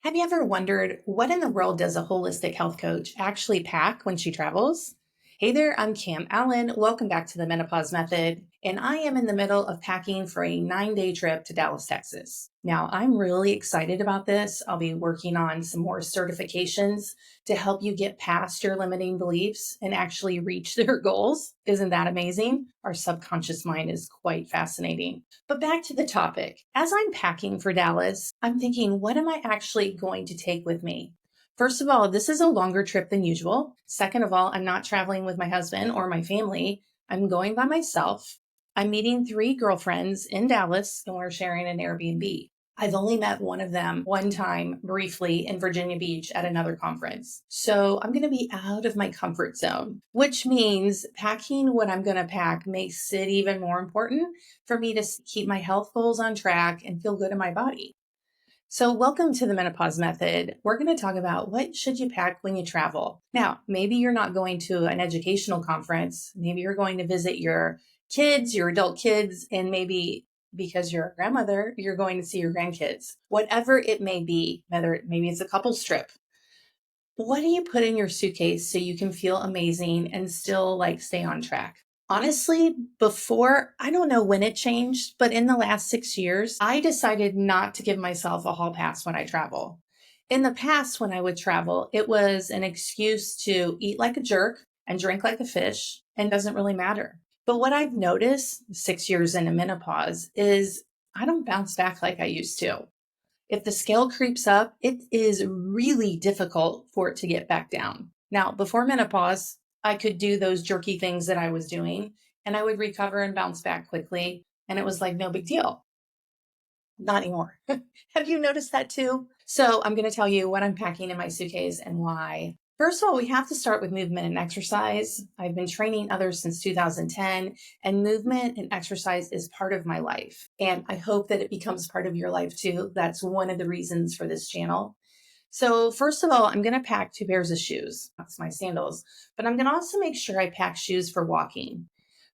Have you ever wondered what in the world does a holistic health coach actually pack when she travels? Hey there, I'm Cam Allen. Welcome back to the Menopause Method. And I am in the middle of packing for a 9-day trip to Dallas, Texas. Now, I'm really excited about this. I'll be working on some more certifications to help you get past your limiting beliefs and actually reach their goals. Isn't that amazing? Our subconscious mind is quite fascinating. But back to the topic. As I'm packing for Dallas, I'm thinking, what am I actually going to take with me? First of all, this is a longer trip than usual. Second of all, I'm not traveling with my husband or my family. I'm going by myself. I'm meeting 3 girlfriends in Dallas and we're sharing an Airbnb. I've only met one of them one time briefly in Virginia Beach at another conference. So I'm going to be out of my comfort zone, which means packing what I'm going to pack makes it even more important for me to keep my health goals on track and feel good in my body. So welcome to the Menopause Method. We're going to talk about what should you pack when you travel. Now, maybe you're not going to an educational conference. Maybe you're going to visit your kids, your adult kids, and maybe because you're a grandmother, you're going to see your grandkids. Whatever it may be, maybe it's a couple's trip. What do you put in your suitcase so you can feel amazing and still stay on track? Honestly, before, I don't know when it changed, but in the last 6 years, I decided not to give myself a hall pass when I travel. In the past, when I would travel, it was an excuse to eat like a jerk and drink like a fish and doesn't really matter. But what I've noticed 6 years into menopause is I don't bounce back like I used to. If the scale creeps up, it is really difficult for it to get back down. Now, before menopause, I could do those jerky things that I was doing and I would recover and bounce back quickly. And it was like no big deal. Not anymore. Have you noticed that too? So I'm going to tell you what I'm packing in my suitcase and why. First of all, we have to start with movement and exercise. I've been training others since 2010, and movement and exercise is part of my life. And I hope that it becomes part of your life too. That's one of the reasons for this channel. So first of all, I'm going to pack 2 pairs of shoes. That's my sandals, but I'm going to also make sure I pack shoes for walking.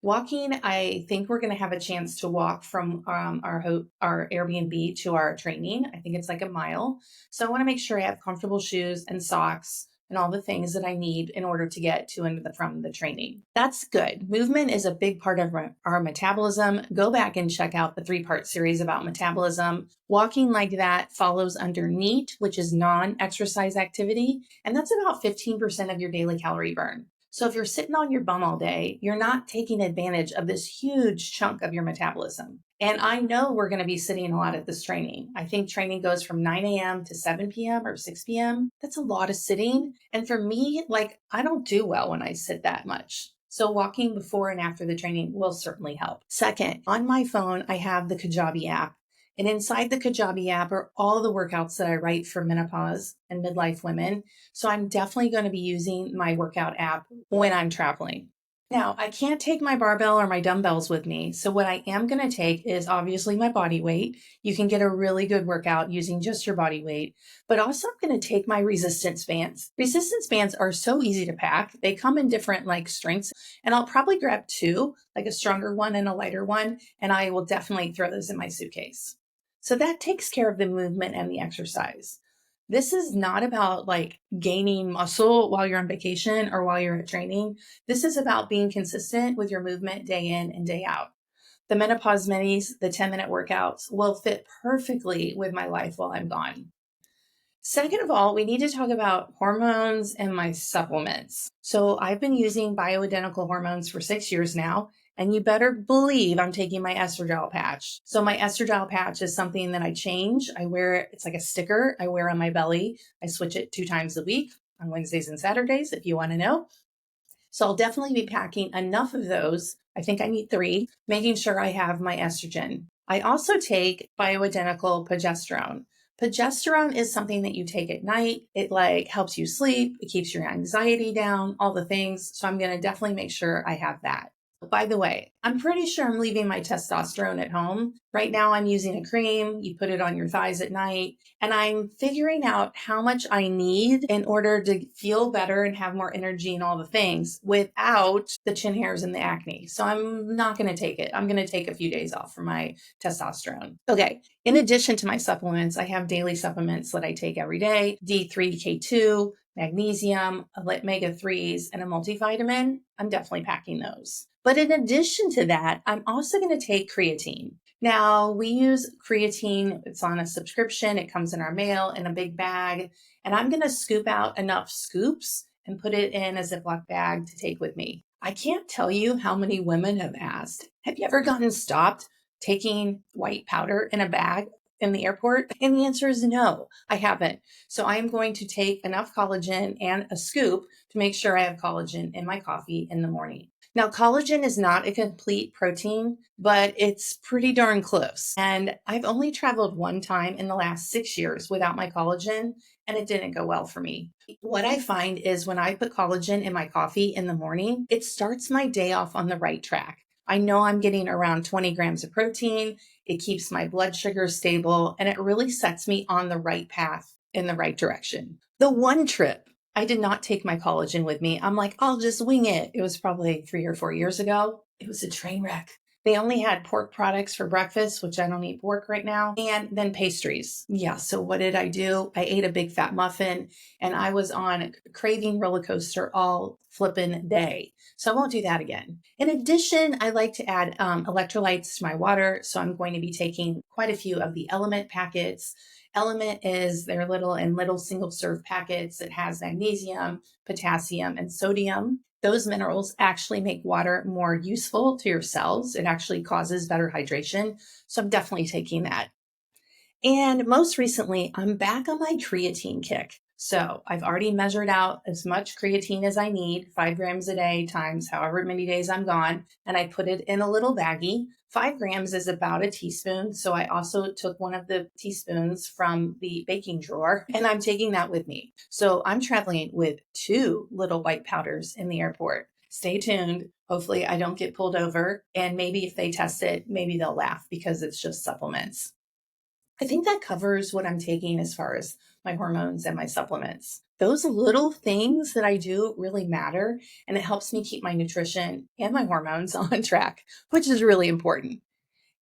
Walking, I think we're going to have a chance to walk from our Airbnb to our training. I think it's like a mile. So I want to make sure I have comfortable shoes and socks and all the things that I need in order to get to and from the training. That's good. Movement is a big part of our metabolism. Go back and check out the 3-part series about metabolism. Walking like that follows under NEAT, which is non-exercise activity, and that's about 15% of your daily calorie burn. So if you're sitting on your bum all day, you're not taking advantage of this huge chunk of your metabolism. And I know we're going to be sitting a lot at this training. I think training goes from 9 a.m. to 7 p.m. or 6 p.m. That's a lot of sitting. And for me, I don't do well when I sit that much. So walking before and after the training will certainly help. Second, on my phone, I have the Kajabi app. And inside the Kajabi app are all the workouts that I write for menopause and midlife women. So I'm definitely going to be using my workout app when I'm traveling. Now, I can't take my barbell or my dumbbells with me. So what I am going to take is obviously my body weight. You can get a really good workout using just your body weight, but also I'm going to take my resistance bands. Resistance bands are so easy to pack. They come in different strengths, and I'll probably grab 2, like a stronger one and a lighter one, and I will definitely throw those in my suitcase. So that takes care of the movement and the exercise. This is not about gaining muscle while you're on vacation or while you're at training. This is about being consistent with your movement day in and day out. The menopause minis, the 10-minute workouts will fit perfectly with my life while I'm gone. Second of all, we need to talk about hormones and my supplements. So I've been using bioidentical hormones for 6 years now, and you better believe I'm taking my estradiol patch. So my estradiol patch is something that I change. I wear it, it's like a sticker I wear on my belly. I switch it 2 times a week on Wednesdays and Saturdays if you want to know. So I'll definitely be packing enough of those. I think I need 3, making sure I have my estrogen. I also take bioidentical progesterone. Progesterone is something that you take at night. It helps you sleep. It keeps your anxiety down, all the things. So I'm going to definitely make sure I have that. By the way, I'm pretty sure I'm leaving my testosterone at home. Right now, I'm using a cream. You put it on your thighs at night, and I'm figuring out how much I need in order to feel better and have more energy and all the things without the chin hairs and the acne. So I'm not going to take it. I'm going to take a few days off for my testosterone. Okay. In addition to my supplements, I have daily supplements that I take every day: D3, K2, magnesium, omega 3s, and a multivitamin. I'm definitely packing those. But in addition to that, I'm also going to take creatine. Now, we use creatine. It's on a subscription. It comes in our mail in a big bag. And I'm going to scoop out enough scoops and put it in a Ziploc bag to take with me. I can't tell you how many women have asked, have you ever gotten stopped taking white powder in a bag in the airport? And the answer is no, I haven't. So I am going to take enough collagen and a scoop to make sure I have collagen in my coffee in the morning. Now, collagen is not a complete protein, but it's pretty darn close. And I've only traveled one time in the last 6 years without my collagen, and it didn't go well for me. What I find is when I put collagen in my coffee in the morning, it starts my day off on the right track. I know I'm getting around 20 grams of protein. It keeps my blood sugar stable, and it really sets me on the right path in the right direction. The one trip I did not take my collagen with me. I'm like, I'll just wing it. It was probably 3 or 4 years ago. It was a train wreck. They only had pork products for breakfast, which I don't eat pork right now, and then pastries. Yeah, so what did I do? I ate a big fat muffin, and I was on a craving roller coaster all flippin' day. So I won't do that again. In addition, I like to add electrolytes to my water. So I'm going to be taking quite a few of the Element packets. Element is their little single serve packets. It has magnesium, potassium, and sodium. Those minerals actually make water more useful to your cells. It actually causes better hydration. So I'm definitely taking that. And most recently, I'm back on my creatine kick. So I've already measured out as much creatine as I need, 5 grams a day times however many days I'm gone. And I put it in a little baggie. 5 grams is about a teaspoon. So I also took one of the teaspoons from the baking drawer and I'm taking that with me. So I'm traveling with 2 little white powders in the airport. Stay tuned. Hopefully I don't get pulled over. And maybe if they test it, maybe they'll laugh because it's just supplements. I think that covers what I'm taking as far as my hormones and my supplements. Those little things that I do really matter, and it helps me keep my nutrition and my hormones on track, which is really important.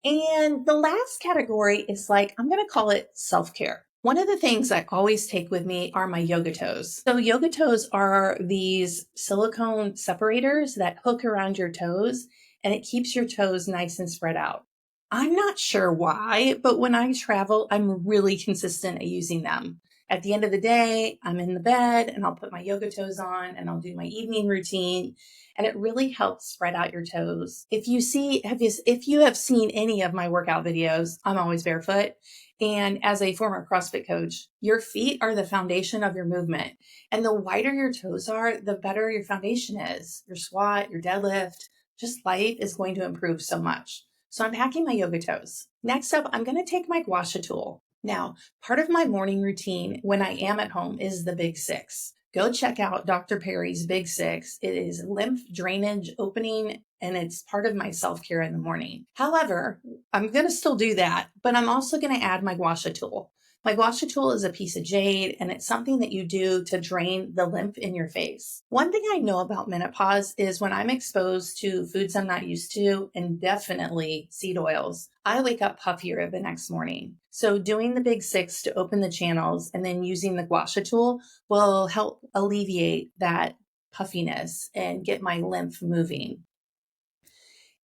And the last category is like, I'm going to call it self care. One of the things I always take with me are my yoga toes. So, yoga toes are these silicone separators that hook around your toes and it keeps your toes nice and spread out. I'm not sure why, but when I travel, I'm really consistent at using them. At the end of the day, I'm in the bed and I'll put my yoga toes on and I'll do my evening routine. And it really helps spread out your toes. If you have seen any of my workout videos, I'm always barefoot. And as a former CrossFit coach, your feet are the foundation of your movement. And the wider your toes are, the better your foundation is. Your squat, your deadlift, just life is going to improve so much. So I'm packing my yoga toes. Next up, I'm going to take my gua sha tool. Now, part of my morning routine when I am at home is the Big Six. Go check out Dr. Perry's Big Six. It is lymph drainage opening and it's part of my self-care in the morning. However, I'm going to still do that, but I'm also going to add my gua sha tool. My gua sha tool is a piece of jade and it's something that you do to drain the lymph in your face. One thing I know about menopause is when I'm exposed to foods I'm not used to, and definitely seed oils, I wake up puffier the next morning. So doing the Big Six to open the channels and then using the gua sha tool will help alleviate that puffiness and get my lymph moving.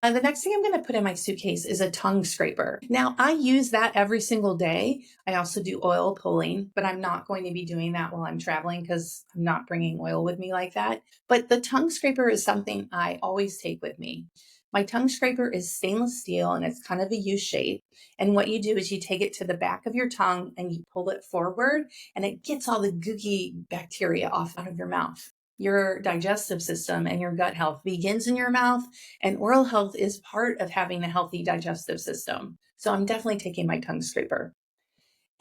The next thing I'm going to put in my suitcase is a tongue scraper. Now, I use that every single day. I also do oil pulling, but I'm not going to be doing that while I'm traveling because I'm not bringing oil with me like that. But the tongue scraper is something I always take with me. My tongue scraper is stainless steel and it's kind of a U shape. And what you do is you take it to the back of your tongue and you pull it forward and it gets all the gooky bacteria off out of your mouth. Your digestive system and your gut health begins in your mouth, and oral health is part of having a healthy digestive system. So I'm definitely taking my tongue scraper.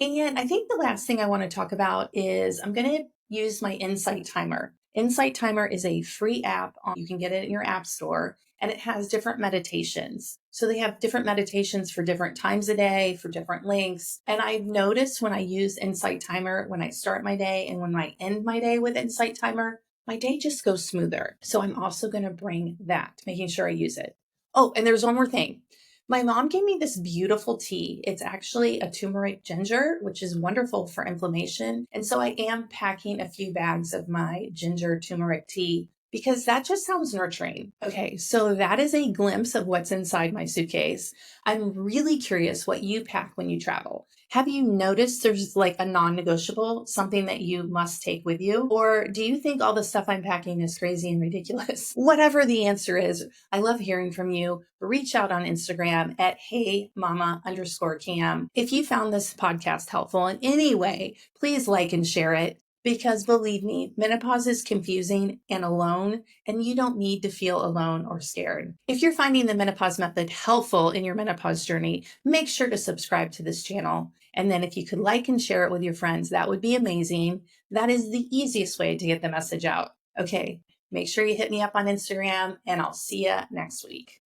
And I think the last thing I want to talk about is I'm going to use my Insight Timer. Insight Timer is a free app. You can get it in your app store. and it has different meditations. So they have different meditations for different times a day, for different lengths. And I've noticed when I use Insight Timer, when I start my day and when I end my day with Insight Timer, my day just goes smoother. So I'm also going to bring that, making sure I use it. Oh, and there's one more thing. My mom gave me this beautiful tea. It's actually a turmeric ginger, which is wonderful for inflammation. And so I am packing a few bags of my ginger turmeric tea because that just sounds nurturing. Okay, so that is a glimpse of what's inside my suitcase. I'm really curious what you pack when you travel. Have you noticed there's like a non negotiable, something that you must take with you? Or do you think all the stuff I'm packing is crazy and ridiculous? Whatever the answer is, I love hearing from you. Reach out on Instagram at heymama_cam. If you found this podcast helpful in any way, please like and share it. Because believe me, menopause is confusing and alone, and you don't need to feel alone or scared. If you're finding the menopause method helpful in your menopause journey, make sure to subscribe to this channel. And then if you could like and share it with your friends, that would be amazing. That is the easiest way to get the message out. Okay, make sure you hit me up on Instagram, and I'll see you next week.